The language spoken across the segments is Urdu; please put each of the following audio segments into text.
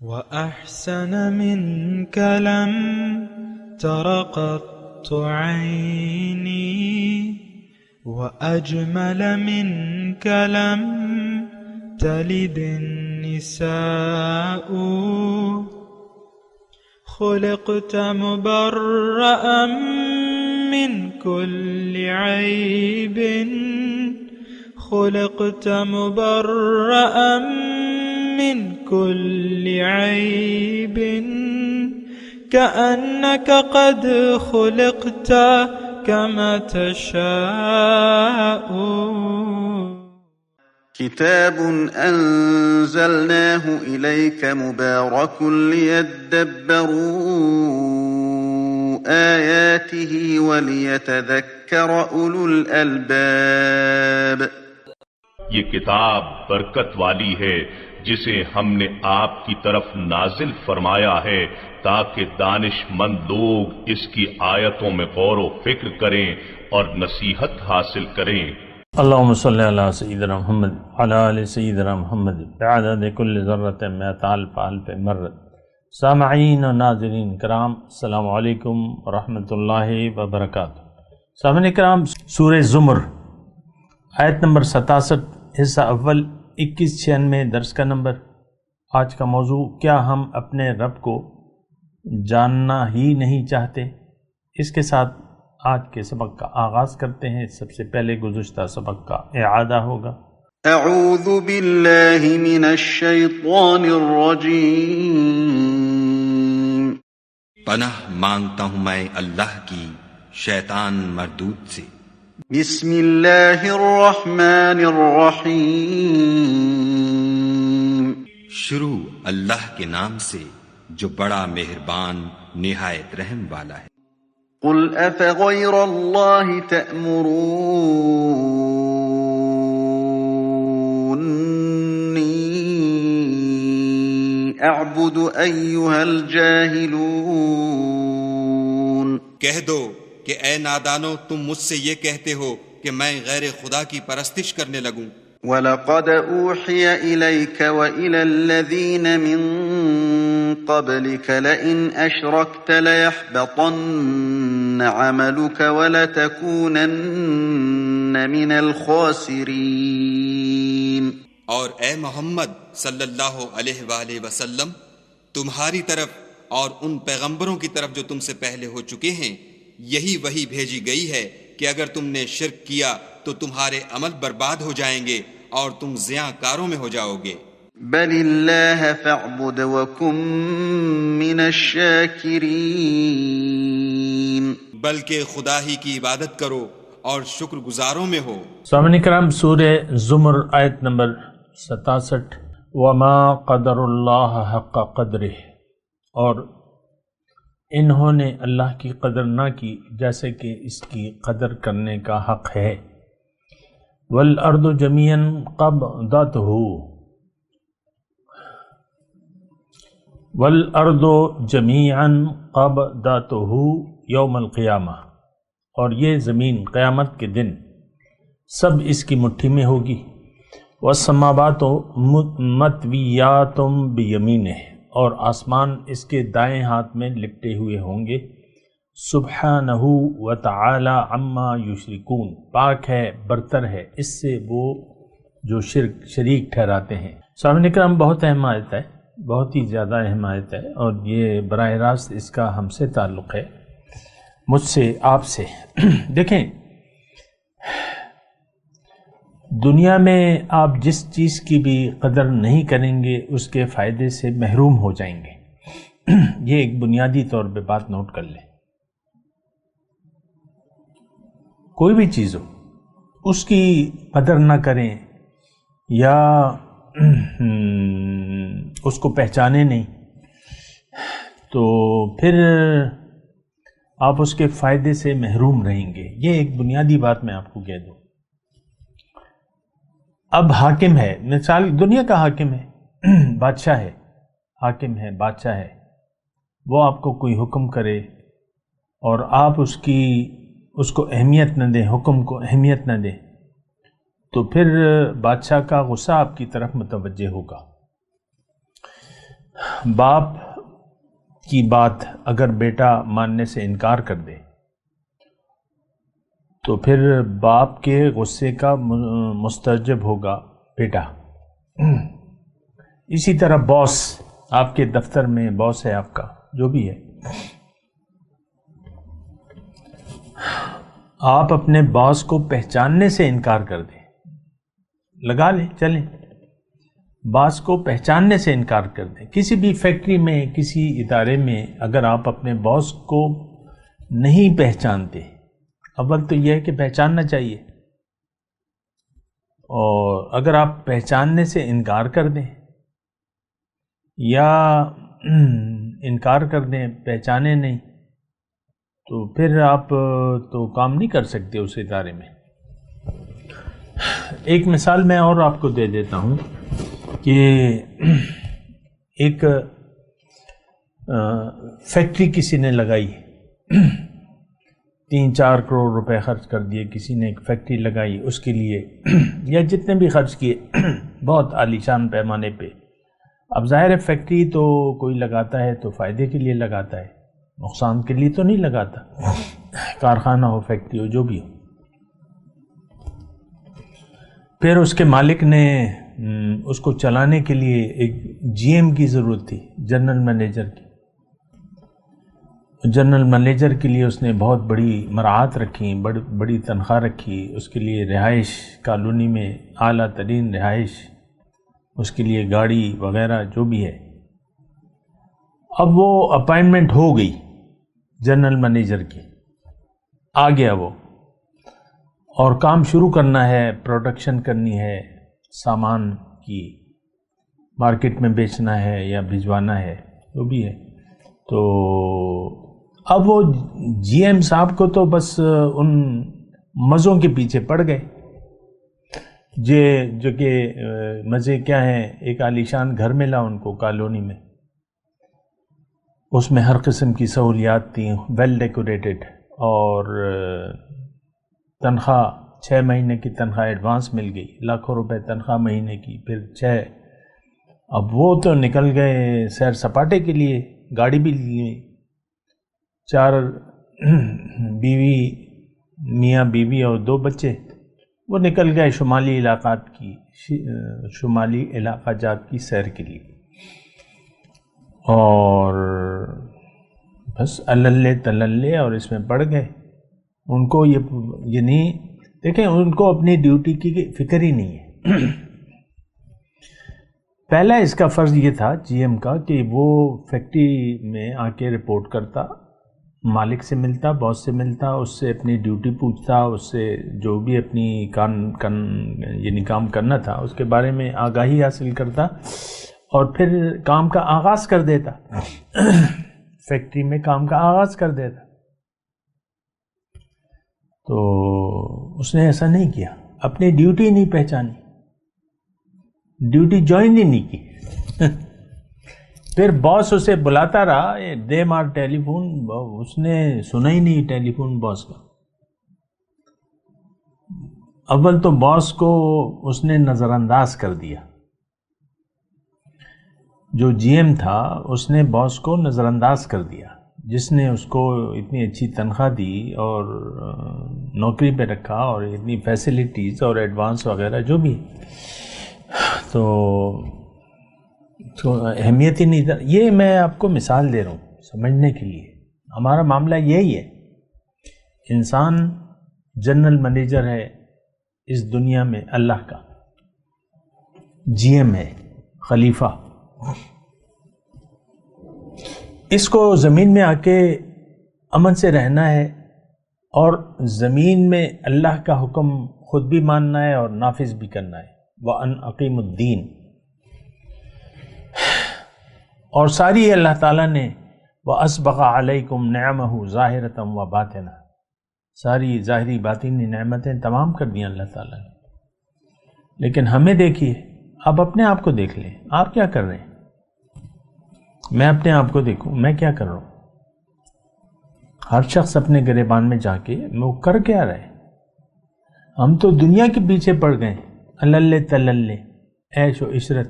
وأحسن منك لم تر قط عيني وأجمل منك لم تلد النساء خلقت مبرأ من كل عيب خلقت مبرأ من كل عيب كأنك قد خلقت كما تشاء. كتاب أنزلناه إليك مبارك ليدبروا آياته وليتذكر أولو الألباب. یہ کتاب برکت والی ہے جسے ہم نے آپ کی طرف نازل فرمایا ہے تاکہ دانش مند لوگ اس کی آیتوں میں غور و فکر کریں اور نصیحت حاصل کریں. اللہم صلی علی سیدنا محمد علی آل سیدنا محمد بعدد کل ذرۃ مئۃ الف الف مرۃ. سامعین و ناظرین کرام، السلام علیکم ورحمۃ اللہ وبرکاتہ. سامعین کرام، سورہ زمر آیت نمبر 67 حصہ اول 2196 درس کا نمبر. آج کا موضوع، کیا ہم اپنے رب کو جاننا ہی نہیں چاہتے؟ اس کے ساتھ آج کے سبق کا آغاز کرتے ہیں. سب سے پہلے گزشتہ سبق کا اعادہ ہوگا. اعوذ باللہ من الشیطان الرجیم. پناہ مانگتا ہوں میں اللہ کی شیطان مردود سے. بسم اللہ الرحمن الرحیم. شروع اللہ کے نام سے جو بڑا مہربان نہایت رحم والا ہے. قل افغیر اللہ تأمرونی اعبد ایہا الجاہلون. کہہ دو کہ اے نادانو، تم مجھ سے یہ کہتے ہو کہ میں غیر خدا کی پرستش کرنے لگوں. وَلَقَدْ أُوحِيَ إِلَيْكَ وَإِلَى الَّذِينَ مِن قَبْلِكَ لَئِنْ أَشْرَكْتَ لَيَحْبَطَنَّ عَمَلُكَ وَلَتَكُونَنَّ مِنَ الْخَاسِرِينَ. اور اے محمد صلی اللہ علیہ وآلہ وسلم، تمہاری طرف اور ان پیغمبروں کی طرف جو تم سے پہلے ہو چکے ہیں یہی وحی بھیجی گئی ہے کہ اگر تم نے شرک کیا تو تمہارے عمل برباد ہو جائیں گے اور تم زیاں کاروں میں ہو جاؤ گے. بل اللہ فاعبد وکن من الشاکرین. بلکہ خدا ہی کی عبادت کرو اور شکر گزاروں میں ہو. سامعین کرام، سورہ زمر آیت نمبر 67. وما قدر اللہ حق قدرہ، اور انہوں نے اللہ کی قدر نہ کی جیسے کہ اس کی قدر کرنے کا حق ہے. والارض جميعا قبضته والارض جميعا قبضته یوم القیامہ، اور یہ زمین قیامت کے دن سب اس کی مٹھی میں ہوگی. والسماوات مطویات بیمینہ، اور آسمان اس کے دائیں ہاتھ میں لپٹے ہوئے ہوں گے. سبحانہ وتعالی عما یشرکون، پاک ہے، برتر ہے اس سے وہ جو شریک ٹھہراتے ہیں. سامعین کرام، بہت اہم آیت ہے، بہت ہی زیادہ اہم آیت ہے، اور یہ براہ راست اس کا ہم سے تعلق ہے، مجھ سے، آپ سے. دیکھیں، دنیا میں آپ جس چیز کی بھی قدر نہیں کریں گے اس کے فائدے سے محروم ہو جائیں گے. یہ ایک بنیادی طور پہ بات نوٹ کر لیں. کوئی بھی چیز ہو، اس کی قدر نہ کریں یا اس کو پہچانے نہیں تو پھر آپ اس کے فائدے سے محروم رہیں گے. یہ ایک بنیادی بات میں آپ کو کہہ دوں. اب حاکم ہے، مثال دنیا کا حاکم ہے، بادشاہ ہے، حاکم ہے، بادشاہ ہے، وہ آپ کو کوئی حکم کرے اور آپ اس کو اہمیت نہ دیں، حکم کو اہمیت نہ دیں، تو پھر بادشاہ کا غصہ آپ کی طرف متوجہ ہوگا. باپ کی بات اگر بیٹا ماننے سے انکار کر دے تو پھر باپ کے غصے کا مستوجب ہوگا بیٹا. اسی طرح باس، آپ کے دفتر میں باس ہے آپ کا جو بھی ہے، آپ اپنے باس کو پہچاننے سے انکار کر دیں، لگا لیں چلیں، باس کو پہچاننے سے انکار کر دیں. کسی بھی فیکٹری میں، کسی ادارے میں اگر آپ اپنے باس کو نہیں پہچانتے، اول تو یہ ہے کہ پہچاننا چاہیے، اور اگر آپ پہچاننے سے انکار کر دیں یا انکار کر دیں، پہچانے نہیں، تو پھر آپ تو کام نہیں کر سکتے اس ادارے میں. ایک مثال میں اور آپ کو دے دیتا ہوں کہ ایک فیکٹری کسی نے لگائی، 3-4 کروڑ روپے خرچ کر دیے، کسی نے ایک فیکٹری لگائی اس کے لیے، یا جتنے بھی خرچ کیے بہت عالی شان پیمانے پہ. اب ظاہر ہے فیکٹری تو کوئی لگاتا ہے تو فائدے کے لیے لگاتا ہے، نقصان کے لیے تو نہیں لگاتا، کارخانہ ہو، فیکٹری ہو، جو بھی ہو. پھر اس کے مالک نے اس کو چلانے کے لیے ایک جی ایم کی ضرورت تھی، جنرل مینیجر کی. جنرل مینیجر کے لیے اس نے بہت بڑی مراعات رکھی، بڑی تنخواہ رکھی، اس کے لیے رہائش، کالونی میں اعلیٰ ترین رہائش، اس کے لیے گاڑی وغیرہ جو بھی ہے. اب وہ اپائنٹمنٹ ہو گئی جنرل مینیجر کی، آ گیا وہ، اور کام شروع کرنا ہے، پروڈکشن کرنی ہے، سامان کی مارکیٹ میں بیچنا ہے یا بھجوانا ہے، جو بھی ہے. تو اب وہ جی ایم صاحب کو تو بس ان مزوں کے پیچھے پڑ گئے، جو کہ مزے کیا ہیں، ایک عالیشان گھر ملا ان کو کالونی میں، اس میں ہر قسم کی سہولیات تھیں، ویل ڈیکوریٹڈ، اور تنخواہ 6 مہینے کی تنخواہ ایڈوانس مل گئی، لاکھوں روپے تنخواہ مہینے کی، پھر 6. اب وہ تو نکل گئے سیر سپاٹے کے لیے، گاڑی بھی لی، 4 بیوی، میاں بیوی اور 2 بچے، وہ نکل گئے شمالی علاقہ جات کی سیر کے لیے. اور بس الللے تللے اور اس میں پڑ گئے. ان کو یہ نہیں دیکھیں، ان کو اپنی ڈیوٹی کی فکر ہی نہیں ہے. پہلا اس کا فرض یہ تھا جی ایم کا کہ وہ فیکٹری میں آ کے رپورٹ کرتا، مالک سے ملتا، باس سے ملتا، اس سے اپنی ڈیوٹی پوچھتا، اس سے جو بھی اپنی کام کرنا تھا اس کے بارے میں آگاہی حاصل کرتا، اور پھر کام کا آغاز کر دیتا، فیکٹری میں کام کا آغاز کر دیتا. تو اس نے ایسا نہیں کیا، اپنی ڈیوٹی نہیں پہچانی، ڈیوٹی جوائن ہی نہیں کی. پھر باس اسے بلاتا رہا، دے مار ٹیلی فون، اس نے سنا ہی نہیں ٹیلی فون باس کا. اول تو باس کو اس نے نظر انداز کر دیا، جو جی ایم تھا اس نے باس کو نظر انداز کر دیا، جس نے اس کو اتنی اچھی تنخواہ دی اور نوکری پہ رکھا اور اتنی فیسلٹیز اور ایڈوانس وغیرہ جو بھی، تو اہمیت ہی نہیں تھا. یہ میں آپ کو مثال دے رہا ہوں سمجھنے کے لیے. ہمارا معاملہ یہی ہے، انسان جنرل مینیجر ہے اس دنیا میں، اللہ کا جی ایم ہے، خلیفہ. اس کو زمین میں آ کے امن سے رہنا ہے، اور زمین میں اللہ کا حکم خود بھی ماننا ہے اور نافذ بھی کرنا ہے. وَأَنْ أَقِيمُ الدِّينَ، اور ساری اللہ تعالیٰ نے وَأَسْبَغَ عَلَيْكُمْ نِعَمَهُ ظَاهِرَةً وَبَاطِنَةً، ساری ظاہری باطنی نعمتیں تمام کر دیں اللہ تعالیٰ نے. لیکن ہمیں دیکھیے، آپ اپنے آپ کو دیکھ لیں، آپ کیا کر رہے ہیں؟ میں اپنے آپ کو دیکھوں، میں کیا کر رہا ہوں؟ ہر شخص اپنے گریبان میں جا کے وہ کر کیا رہے؟ ہم تو دنیا کے پیچھے پڑ گئے، الللے تللے، عیش و عشرت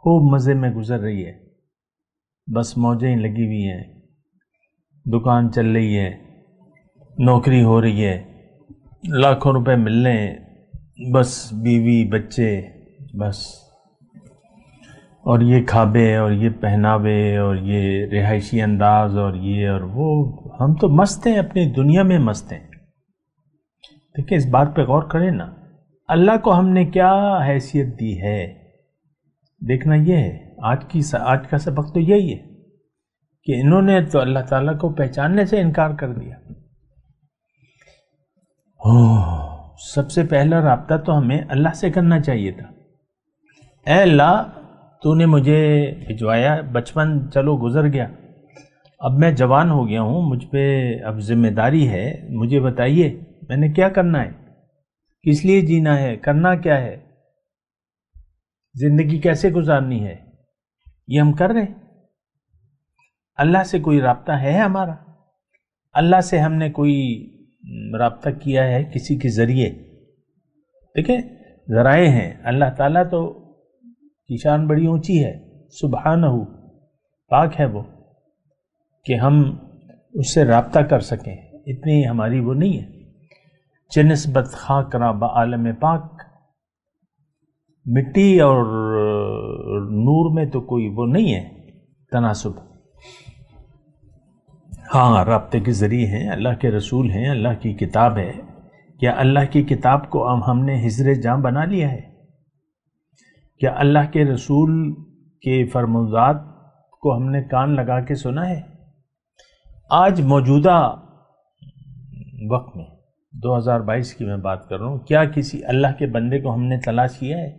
خوب مزے میں گزر رہی ہے. بس موجیں لگی ہوئی ہیں، دکان چل رہی ہے، نوکری ہو رہی ہے، لاکھوں روپے مل رہے ہیں، بس بیوی بچے، بس، اور یہ کھابے اور یہ پہناوے اور یہ رہائشی انداز اور یہ اور وہ، ہم تو مست ہیں، اپنی دنیا میں مست ہیں۔ دیکھیں اس بات پہ غور کریں نا، اللہ کو ہم نے کیا حیثیت دی ہے، دیکھنا یہ ہے۔ آج کا سبق تو یہی ہے کہ انہوں نے تو اللہ تعالیٰ کو پہچاننے سے انکار کر دیا۔ سب سے پہلا رابطہ تو ہمیں اللہ سے کرنا چاہیے تھا۔ اے اللہ، تو نے مجھے بھجوایا، بچپن چلو گزر گیا، اب میں جوان ہو گیا ہوں، مجھ پہ اب ذمہ داری ہے، مجھے بتائیے میں نے کیا کرنا ہے، کس لیے جینا ہے، کرنا کیا ہے، زندگی کیسے گزارنی ہے، یہ ہم کر رہے ہیں۔ اللہ سے کوئی رابطہ ہے ہمارا؟ اللہ سے ہم نے کوئی رابطہ کیا ہے کسی کے ذریعے؟ دیکھیں ذرائع ہیں، اللہ تعالیٰ تو کی شان بڑی اونچی ہے، سبحانہ، پاک ہے وہ کہ ہم اس سے رابطہ کر سکیں، اتنی ہماری وہ نہیں ہے۔ چنسبت خاک را با عالم پاک، مٹی اور نور میں تو کوئی وہ نہیں ہے تناسب۔ ہاں رابطے کے ذریعے ہیں، اللہ کے رسول ہیں، اللہ کی کتاب ہے۔ کیا اللہ کی کتاب کو ہم نے حضر جاں بنا لیا ہے؟ کیا اللہ کے رسول کے فرمودات کو ہم نے کان لگا کے سنا ہے؟ آج موجودہ وقت میں 2022 کی میں بات کر رہا ہوں، کیا کسی اللہ کے بندے کو ہم نے تلاش کیا ہے،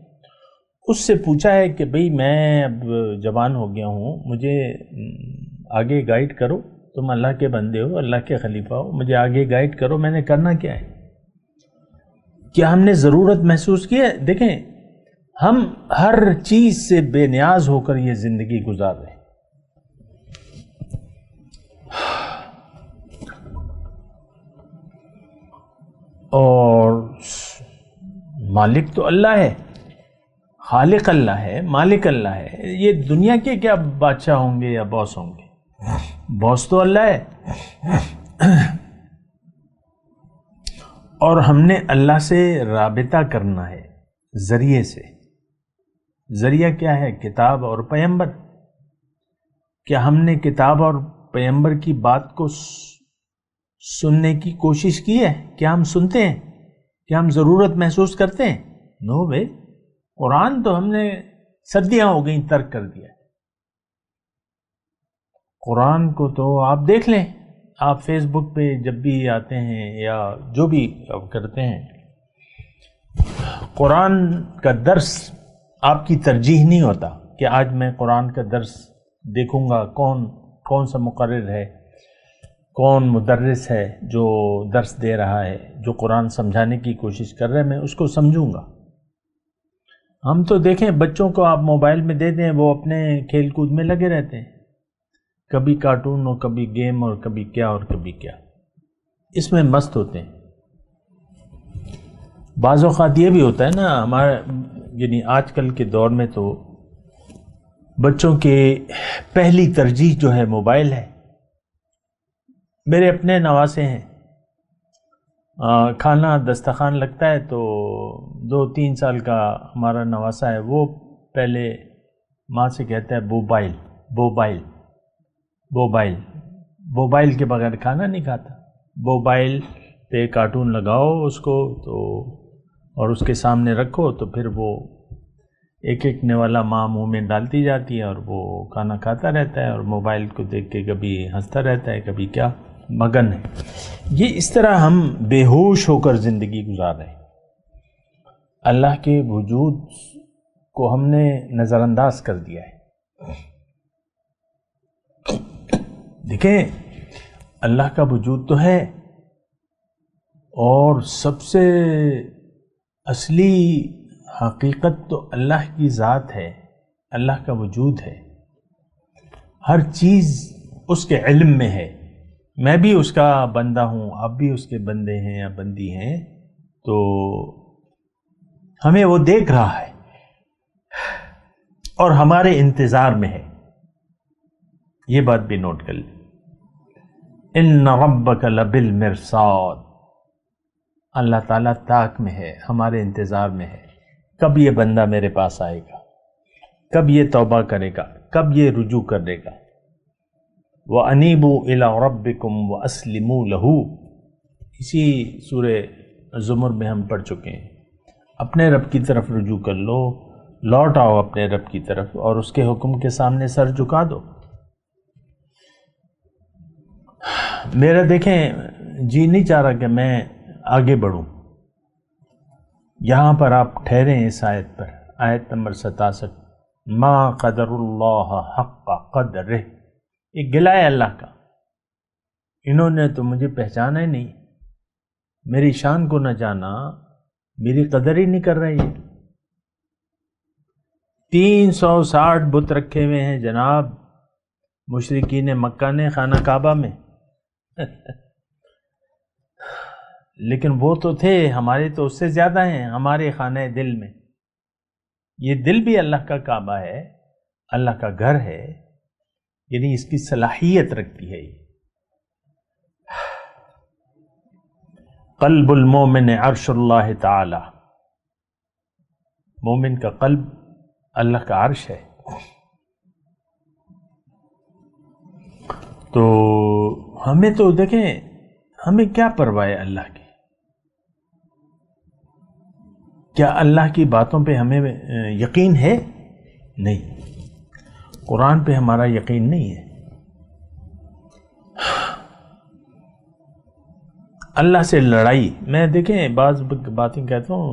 اس سے پوچھا ہے کہ بھئی میں اب جوان ہو گیا ہوں، مجھے آگے گائیڈ کرو، تم اللہ کے بندے ہو، اللہ کے خلیفہ ہو، مجھے آگے گائیڈ کرو، میں نے کرنا کیا ہے؟ کیا ہم نے ضرورت محسوس کی ہے؟ دیکھیں ہم ہر چیز سے بے نیاز ہو کر یہ زندگی گزار رہے ہیں۔ اور مالک تو اللہ ہے، خالق اللہ ہے، مالک اللہ ہے، یہ دنیا کے کیا بادشاہ ہوں گے یا باس ہوں گے؟ باس تو اللہ ہے۔ اور ہم نے اللہ سے رابطہ کرنا ہے ذریعے سے۔ ذریعہ کیا ہے؟ کتاب اور پیغمبر۔ کیا ہم نے کتاب اور پیغمبر کی بات کو سننے کی کوشش کی ہے؟ کیا ہم سنتے ہیں؟ کیا ہم ضرورت محسوس کرتے ہیں؟ نو وے۔ قرآن تو ہم نے صدیاں ہو گئیں ترک کر دیا ہے۔ قرآن کو تو آپ دیکھ لیں، آپ فیس بک پہ جب بھی آتے ہیں یا جو بھی کرتے ہیں، قرآن کا درس آپ کی ترجیح نہیں ہوتا کہ آج میں قرآن کا درس دیکھوں گا، کون سا مقرر ہے، کون مدرس ہے جو درس دے رہا ہے، جو قرآن سمجھانے کی کوشش کر رہے ہیں، میں اس کو سمجھوں گا۔ ہم تو دیکھیں بچوں کو آپ موبائل میں دے دیں، وہ اپنے کھیل کود میں لگے رہتے ہیں، کبھی کارٹون اور کبھی گیم اور کبھی کیا اور کبھی کیا، اس میں مست ہوتے ہیں۔ بعض اوقات یہ بھی ہوتا ہے نا، ہمارے یعنی آج کل کے دور میں تو بچوں کے پہلی ترجیح جو ہے موبائل ہے۔ میرے اپنے نواسے ہیں، کھانا دسترخوان لگتا ہے تو 2-3 سال کا ہمارا نواسا ہے، وہ پہلے ماں سے کہتا ہے موبائل موبائل موبائل، موبائل کے بغیر کھانا نہیں کھاتا۔ موبائل پہ کارٹون لگاؤ اس کو تو اور اس کے سامنے رکھو تو پھر وہ ایک ایک نوالا ماں منہ میں ڈالتی جاتی ہے اور وہ کھانا کھاتا رہتا ہے اور موبائل کو دیکھ کے کبھی ہنستا رہتا ہے، کبھی کیا، مگن ہے۔ یہ اس طرح ہم بے ہوش ہو کر زندگی گزار رہے ہیں۔ اللہ کے وجود کو ہم نے نظر انداز کر دیا ہے۔ دیکھیں اللہ کا وجود تو ہے، اور سب سے اصلی حقیقت تو اللہ کی ذات ہے، اللہ کا وجود ہے، ہر چیز اس کے علم میں ہے۔ میں بھی اس کا بندہ ہوں، آپ بھی اس کے بندے ہیں یا بندی ہیں، تو ہمیں وہ دیکھ رہا ہے اور ہمارے انتظار میں ہے۔ یہ بات بھی نوٹ کر لیں، ان ربک لبالمرصاد، اللہ تعالیٰ طاق میں ہے، ہمارے انتظار میں ہے، کب یہ بندہ میرے پاس آئے گا، کب یہ توبہ کرے گا، کب یہ رجوع کرے گا۔ وَأَنِيبُوا إِلَىٰ رَبِّكُمْ وَأَسْلِمُوا لَهُ، اسی سورہ زمر میں ہم پڑھ چکے ہیں، اپنے رب کی طرف رجوع کر لو، لوٹ آؤ اپنے رب کی طرف اور اس کے حکم کے سامنے سر جھکا دو۔ میرا دیکھیں جی نہیں چاہ رہا کہ میں آگے بڑھوں، یہاں پر آپ ٹھہریں اس آیت پر، آیت نمبر 67، ما قدر اللہ حق قدرہ، یہ گلہ ہے اللہ کا، انہوں نے تو مجھے پہچانا ہی نہیں، میری شان کو نہ جانا، میری قدر ہی نہیں کر رہے یہ۔ 360 بت رکھے ہوئے ہیں جناب مشرکین مکہ نے خانہ کعبہ میں لیکن وہ تو تھے، ہمارے تو اس سے زیادہ ہیں، ہمارے خانہ دل میں، یہ دل بھی اللہ کا کعبہ ہے، اللہ کا گھر ہے، یعنی اس کی صلاحیت رکھتی ہے۔ قلب المومن عرش اللہ تعالی، مومن کا قلب اللہ کا عرش ہے۔ تو ہمیں تو دیکھیں، ہمیں کیا پرواہ ہے اللہ کی، کیا اللہ کی باتوں پہ ہمیں یقین ہے؟ نہیں، قرآن پہ ہمارا یقین نہیں ہے۔ اللہ سے لڑائی، میں دیکھیں بعض باتیں کہتا ہوں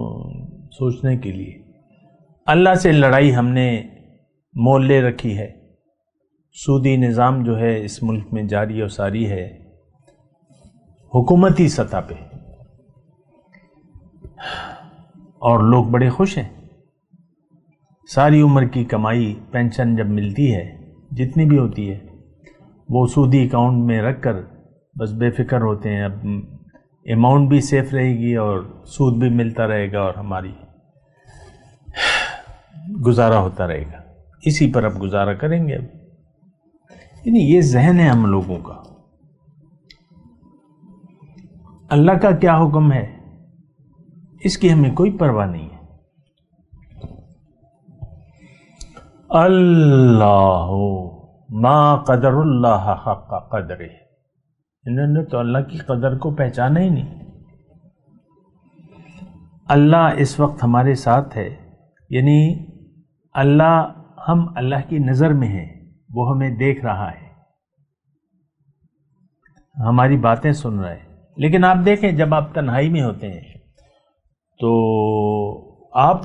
سوچنے کے لیے، اللہ سے لڑائی ہم نے مول لے رکھی ہے، سودی نظام جو ہے اس ملک میں جاری و ساری ہے حکومتی سطح پہ، اور لوگ بڑے خوش ہیں، ساری عمر کی کمائی پینشن جب ملتی ہے جتنی بھی ہوتی ہے وہ سودی اکاؤنٹ میں رکھ کر بس بے فکر ہوتے ہیں، اب اماؤنٹ بھی سیف رہے گی اور سود بھی ملتا رہے گا اور ہماری گزارا ہوتا رہے گا، اسی پر اب گزارا کریں گے۔ اب یعنی یہ ذہن ہے ہم لوگوں کا، اللہ کا کیا حکم ہے اس کی ہمیں کوئی پرواہ نہیں ہے۔ اللہ ما قدر اللہ حق قدرہ، انہوں نے تو اللہ کی قدر کو پہچانا ہی نہیں۔ اللہ اس وقت ہمارے ساتھ ہے، یعنی اللہ، ہم اللہ کی نظر میں ہیں، وہ ہمیں دیکھ رہا ہے، ہماری باتیں سن رہا ہے۔ لیکن آپ دیکھیں جب آپ تنہائی میں ہوتے ہیں تو آپ،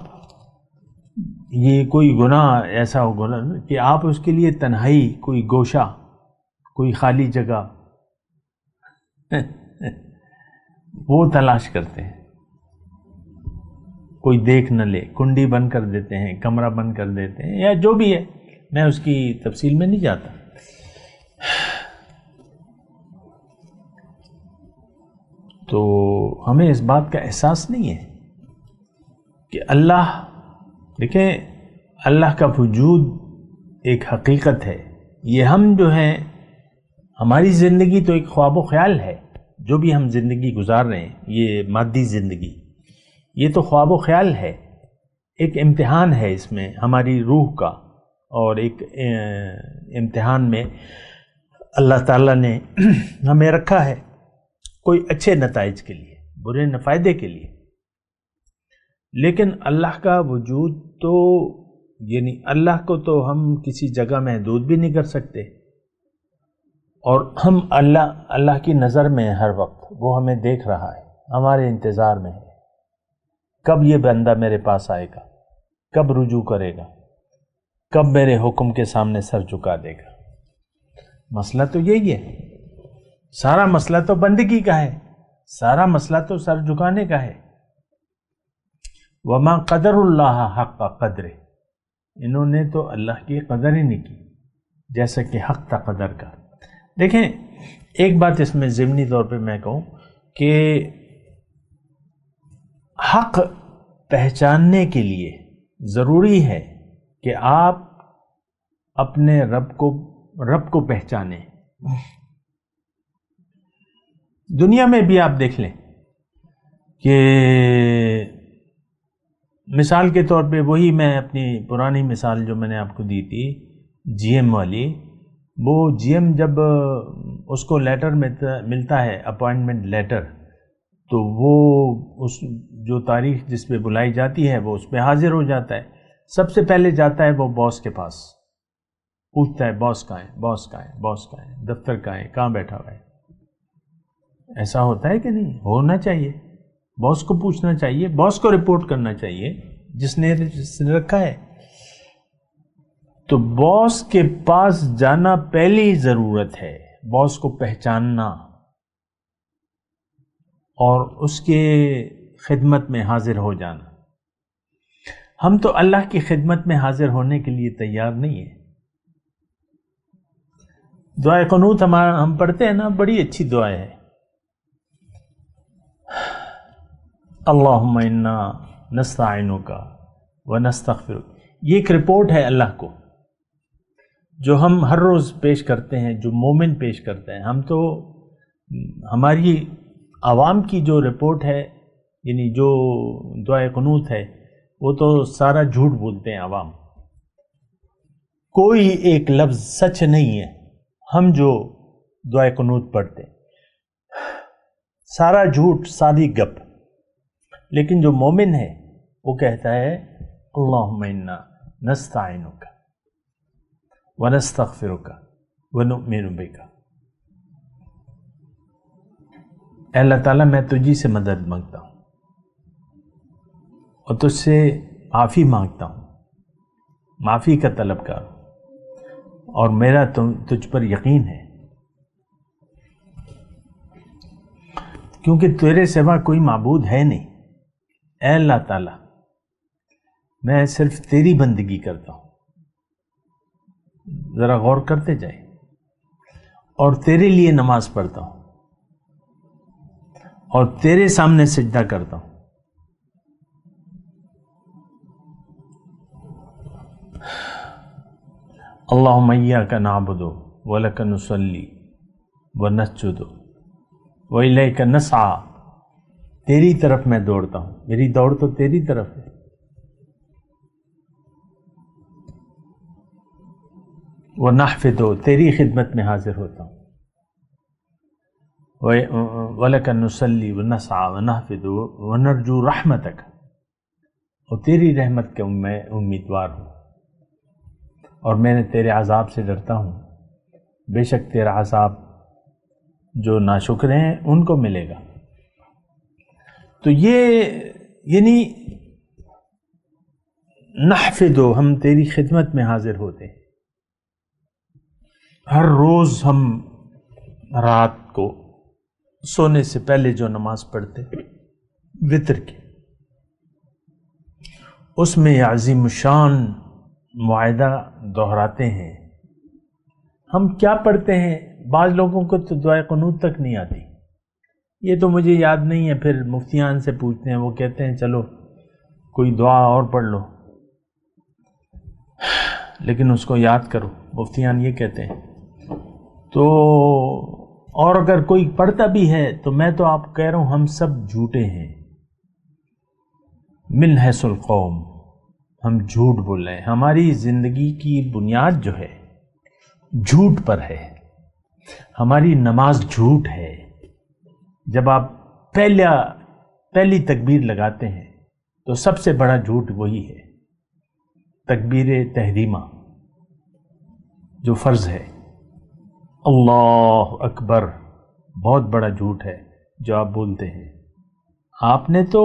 یہ کوئی گناہ ایسا ہو گناہ کہ آپ اس کے لیے تنہائی، کوئی گوشہ، کوئی خالی جگہ وہ تلاش کرتے ہیں، کوئی دیکھ نہ لے، کنڈی بند کر دیتے ہیں، کمرہ بند کر دیتے ہیں، یا جو بھی ہے، میں اس کی تفصیل میں نہیں جاتا۔ تو ہمیں اس بات کا احساس نہیں ہے کہ اللہ، دیکھیں اللہ کا وجود ایک حقیقت ہے، یہ ہم جو ہیں، ہماری زندگی تو ایک خواب و خیال ہے، جو بھی ہم زندگی گزار رہے ہیں، یہ مادی زندگی، یہ تو خواب و خیال ہے، ایک امتحان ہے اس میں ہماری روح کا، اور ایک امتحان میں اللہ تعالیٰ نے ہمیں رکھا ہے، کوئی اچھے نتائج کے لیے، برے نفائدے کے لیے۔ لیکن اللہ کا وجود تو، یعنی اللہ کو تو ہم کسی جگہ محدود بھی نہیں کر سکتے، اور ہم اللہ کی نظر میں ہر وقت، وہ ہمیں دیکھ رہا ہے، ہمارے انتظار میں ہے، کب یہ بندہ میرے پاس آئے گا، کب رجوع کرے گا، کب میرے حکم کے سامنے سر جھکا دے گا۔ مسئلہ تو یہی ہے، سارا مسئلہ تو بندگی کا ہے، سارا مسئلہ تو سر جھکانے کا ہے۔ وما قدر اللہ حق قدر، انہوں نے تو اللہ کی قدر ہی نہیں کی جیسا کہ حق تھا قدر کا۔ دیکھیں ایک بات اس میں ضمنی طور پہ میں کہوں کہ حق پہچاننے کے لیے ضروری ہے کہ آپ اپنے رب کو رب کو پہچانے. دنیا میں بھی آپ دیکھ لیں کہ مثال کے طور پہ وہی میں اپنی پرانی مثال جو میں نے آپ کو دی تھی جی ایم والی، وہ جی ایم جب اس کو لیٹر ملتا ہے اپوائنٹمنٹ لیٹر، تو وہ اس جو تاریخ جس پہ بلائی جاتی ہے وہ اس پہ حاضر ہو جاتا ہے. سب سے پہلے جاتا ہے وہ باس کے پاس، پوچھتا ہے باس کہاں ہے، باس کہاں ہے، باس کہاں ہے، دفتر کہاں ہے، کہاں بیٹھا ہوا ہے. ایسا ہوتا ہے کہ نہیں؟ ہونا چاہیے. باس کو پوچھنا چاہیے، باس کو رپورٹ کرنا چاہیے جس نے رکھا ہے. تو باس کے پاس جانا پہلی ضرورت ہے، باس کو پہچاننا اور اس کے خدمت میں حاضر ہو جانا. ہم تو اللہ کی خدمت میں حاضر ہونے کے لیے تیار نہیں ہیں. دعائے قنوت ہم پڑھتے ہیں نا، بڑی اچھی دعا ہے. اللہم انا نستعینک ونستغفرک. یہ ایک رپورٹ ہے اللہ کو جو ہم ہر روز پیش کرتے ہیں، جو مومن پیش کرتے ہیں. ہم تو ہماری عوام کی جو رپورٹ ہے، یعنی جو دعائے قنوت ہے، وہ تو سارا جھوٹ بولتے ہیں عوام. کوئی ایک لفظ سچ نہیں ہے ہم جو دعائے قنوت پڑھتے ہیں، سارا جھوٹ، ساری گپ. لیکن جو مومن ہے وہ کہتا ہے اللہم انا نستعینک ونستغفرک ونؤمن بک. اے اللہ تعالیٰ میں تجھی سے مدد مانگتا ہوں اور تجھ سے معافی مانگتا ہوں، معافی کا طلبگار ہوں، اور میرا تجھ پر یقین ہے کیونکہ تیرے سوا کوئی معبود ہے نہیں. اے اللہ تعالیٰ میں صرف تیری بندگی کرتا ہوں. ذرا غور کرتے جائیں. اور تیرے لیے نماز پڑھتا ہوں اور تیرے سامنے سجدہ کرتا ہوں. اللہم ایاک نعبد ولک نصلی ونسجد والیک نسعی. تیری طرف میں دوڑتا ہوں، میری دوڑ تو تیری طرف ہے. ونحفظ، تیری خدمت میں حاضر ہوتا ہوں. وَلَكَ نُصَلِّي وَنَسْعَى وَنَحْفِظُ وَنَرْجُو رَحْمَتَكَ، اور تیری رحمت کے میں امیدوار ہوں اور میں تیرے عذاب سے ڈرتا ہوں. بے شک تیرا عذاب جو ناشکر ہیں ان کو ملے گا. تو یہ یعنی نحفظ، ہم تیری خدمت میں حاضر ہوتے ہیں. ہر روز ہم رات کو سونے سے پہلے جو نماز پڑھتے وتر کی، اس میں عظیم الشان معاہدہ دہراتے ہیں. ہم کیا پڑھتے ہیں؟ بعض لوگوں کو تو دعائے قنوت تک نہیں آتی. یہ تو مجھے یاد نہیں ہے، پھر مفتیان سے پوچھتے ہیں، وہ کہتے ہیں چلو کوئی دعا اور پڑھ لو، لیکن اس کو یاد کرو. مفتیان یہ کہتے ہیں. تو اور اگر کوئی پڑھتا بھی ہے تو میں تو آپ کہہ رہا ہوں ہم سب جھوٹے ہیں. من حیث القوم، ہم جھوٹ بول رہے ہیں. ہماری زندگی کی بنیاد جو ہے جھوٹ پر ہے. ہماری نماز جھوٹ ہے. جب آپ پہلی تکبیر لگاتے ہیں تو سب سے بڑا جھوٹ وہی ہے، تکبیر تحریمہ جو فرض ہے. اللہ اکبر بہت بڑا جھوٹ ہے جو آپ بولتے ہیں. آپ نے تو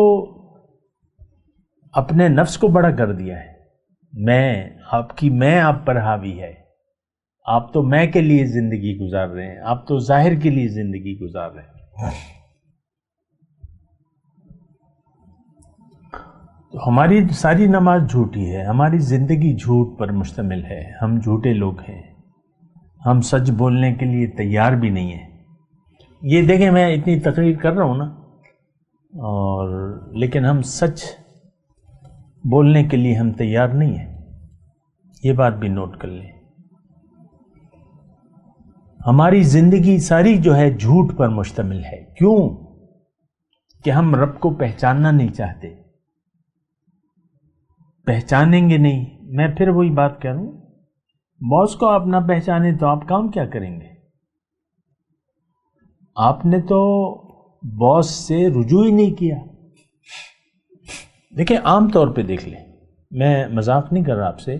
اپنے نفس کو بڑا کر دیا ہے. میں آپ پر حاوی ہے. آپ تو میں کے لیے زندگی گزار رہے ہیں، آپ تو ظاہر کے لیے زندگی گزار رہے ہیں. تو ہماری ساری نماز جھوٹی ہے، ہماری زندگی جھوٹ پر مشتمل ہے. ہم جھوٹے لوگ ہیں. ہم سچ بولنے کے لیے تیار بھی نہیں ہیں. یہ دیکھیں میں اتنی تقریر کر رہا ہوں نا، اور لیکن ہم سچ بولنے کے لیے ہم تیار نہیں ہیں. یہ بات بھی نوٹ کر لیں. ہماری زندگی ساری جو ہے جھوٹ پر مشتمل ہے. کیوں؟ کہ ہم رب کو پہچاننا نہیں چاہتے. پہچانیں گے نہیں. میں پھر وہی بات کروں، باس کو آپ نہ پہچانے تو آپ کام کیا کریں گے؟ آپ نے تو باس سے رجوع ہی نہیں کیا. دیکھیں عام طور پہ دیکھ لیں، میں مذاق نہیں کر رہا آپ سے،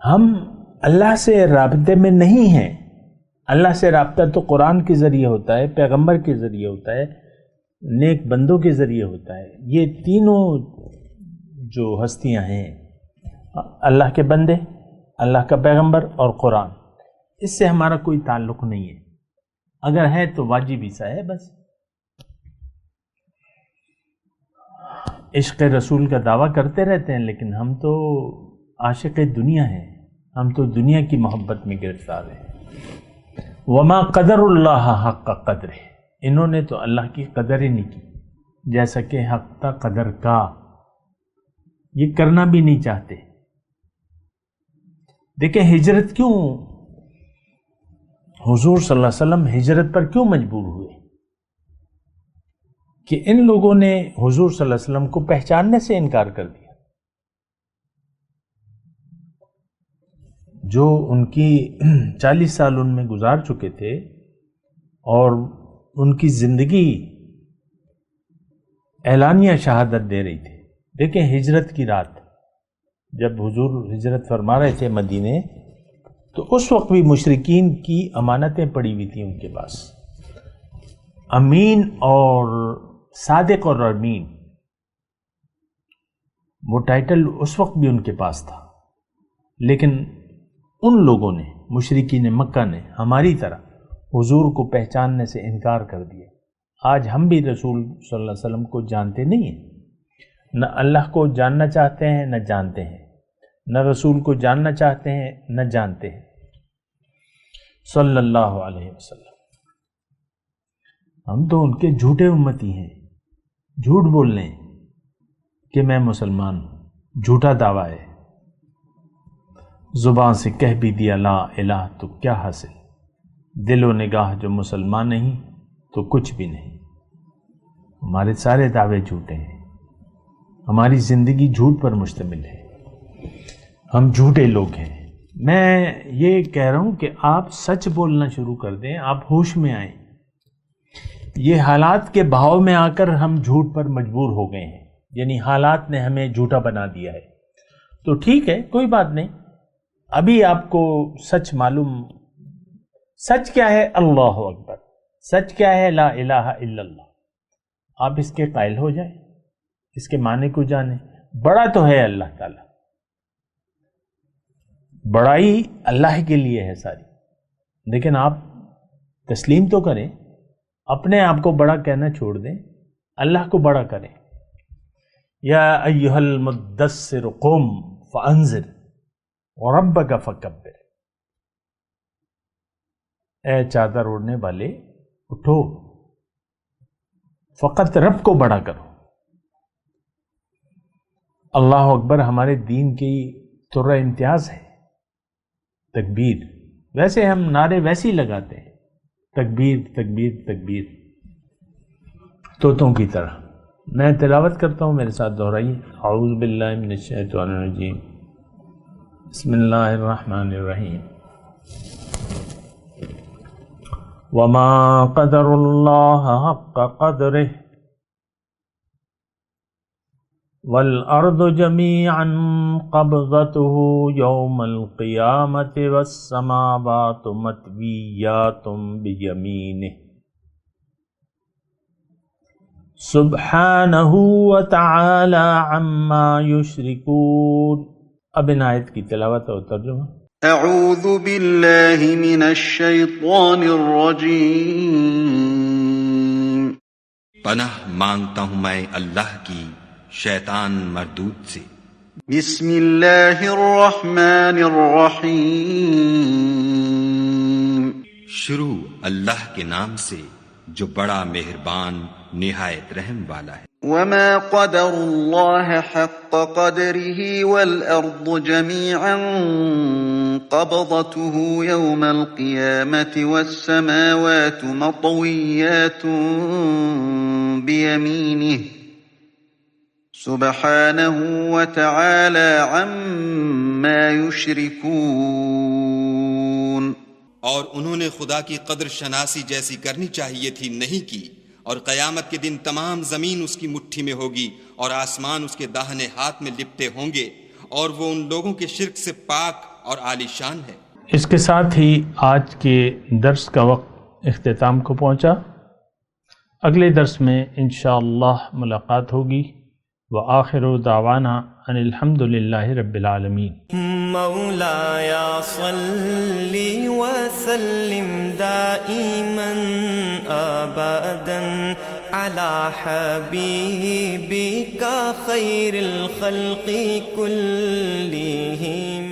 ہم اللہ سے رابطے میں نہیں ہیں. اللہ سے رابطہ تو قرآن کے ذریعے ہوتا ہے، پیغمبر کے ذریعے ہوتا ہے، نیک بندوں کے ذریعے ہوتا ہے. یہ تینوں جو ہستیاں ہیں، اللہ کے بندے، اللہ کا پیغمبر اور قرآن، اس سے ہمارا کوئی تعلق نہیں ہے. اگر ہے تو واجبی سا ہے بس. عشق رسول کا دعویٰ کرتے رہتے ہیں، لیکن ہم تو عاشق دنیا ہیں، ہم تو دنیا کی محبت میں گرفتار ہیں. وما قدر اللہ حق قدر، انہوں نے تو اللہ کی قدر ہی نہیں کی جیسا کہ حق تھا قدر کا. یہ کرنا بھی نہیں چاہتے. دیکھیں ہجرت کیوں، حضور صلی اللہ علیہ وسلم ہجرت پر کیوں مجبور ہوئے؟ کہ ان لوگوں نے حضور صلی اللہ علیہ وسلم کو پہچاننے سے انکار کر دیا. جو ان کی 40 سال ان میں گزار چکے تھے اور ان کی زندگی اعلانیہ شہادت دے رہی تھی. دیکھیں ہجرت کی رات جب حضور ہجرت فرما رہے تھے مدینے، تو اس وقت بھی مشرکین کی امانتیں پڑی ہوئی تھیں ان کے پاس. امین اور صادق اور امین، وہ ٹائٹل اس وقت بھی ان کے پاس تھا. لیکن ان لوگوں نے، مشرکین مکہ نے، ہماری طرح حضور کو پہچاننے سے انکار کر دیا. آج ہم بھی رسول صلی اللہ علیہ وسلم کو جانتے نہیں ہیں، نہ اللہ کو جاننا چاہتے ہیں نہ جانتے ہیں، نہ رسول کو جاننا چاہتے ہیں نہ جانتے ہیں صلی اللہ علیہ وسلم. ہم تو ان کے جھوٹے امتی ہیں. جھوٹ بول لیں کہ میں مسلمان ہوں، جھوٹا دعویٰ ہے. زبان سے کہہ بھی دیا لا الہ تو کیا حاصل، دل و نگاہ جو مسلمان نہیں تو کچھ بھی نہیں. ہمارے سارے دعوے جھوٹے ہیں، ہماری زندگی جھوٹ پر مشتمل ہے، ہم جھوٹے لوگ ہیں. میں یہ کہہ رہا ہوں کہ آپ سچ بولنا شروع کر دیں، آپ ہوش میں آئیں. یہ حالات کے بہاؤ میں آ کر ہم جھوٹ پر مجبور ہو گئے ہیں، یعنی حالات نے ہمیں جھوٹا بنا دیا ہے. تو ٹھیک ہے، کوئی بات نہیں. ابھی آپ کو سچ معلوم، سچ کیا ہے؟ اللہ اکبر. سچ کیا ہے؟ لا الہ الا اللہ. آپ اس کے قائل ہو جائیں، اس کے معنی کو جانیں. بڑا تو ہے اللہ تعالیٰ، بڑائی اللہ کے لیے ہے ساری، لیکن آپ تسلیم تو کریں. اپنے آپ کو بڑا کہنا چھوڑ دیں، اللہ کو بڑا کریں. یا ایھا المدثر قم فانذر وربک فکبر. اے چادر اوڑھنے والے اٹھو، فقط رب کو بڑا کرو. اللہ اکبر ہمارے دین کی طرح امتیاز ہے. تکبیر، ویسے ہم نعرے ویسے ہی لگاتے ہیں، تکبیر تکبیر تکبیر، طوطوں کی طرح. میں تلاوت کرتا ہوں، میرے ساتھ دہرائیے. اعوذ باللہ من الشیطان الرجیم، بسم اللہ الرحمن الرحیم. وما قدر اللہ حق قدرہ والارض جميعا قبضته يوم القيامة والسماوات مطويات بيمينه سبحانه وتعالى عما يشركون. اب ان آیت کی تلاوت اور ترجمہ. اعوذ باللہ من الشیطان الرجیم. پناہ مانگتا ہوں میں اللہ کی شیطان مردود سے. بسم اللہ الرحمن الرحیم. شروع اللہ کے نام سے جو بڑا مہربان نہایت رحم والا ہے. وما قدر اللہ حق قدره والارض جميعا قبضته يوم القيامة والسماوات مطويات بيمينه سبحانه وتعالى عما يشركون۔ اور انہوں نے خدا کی قدر شناسی جیسی کرنی چاہیے تھی، نہیں کی، اور قیامت کے دن تمام زمین اس کی مٹھی میں ہوگی اور آسمان اس کے داہنے ہاتھ میں لپٹے ہوں گے، اور وہ ان لوگوں کے شرک سے پاک اور عالی شان ہے۔ اس کے ساتھ ہی آج کے درس کا وقت اختتام کو پہنچا۔ اگلے درس میں انشاءاللہ ملاقات ہوگی۔ وآخر دعوانا ان الحمد للہ رب العالمین۔ مولاي صل وسلم دائما ابدا على حبيبك خير الخلق كلهم۔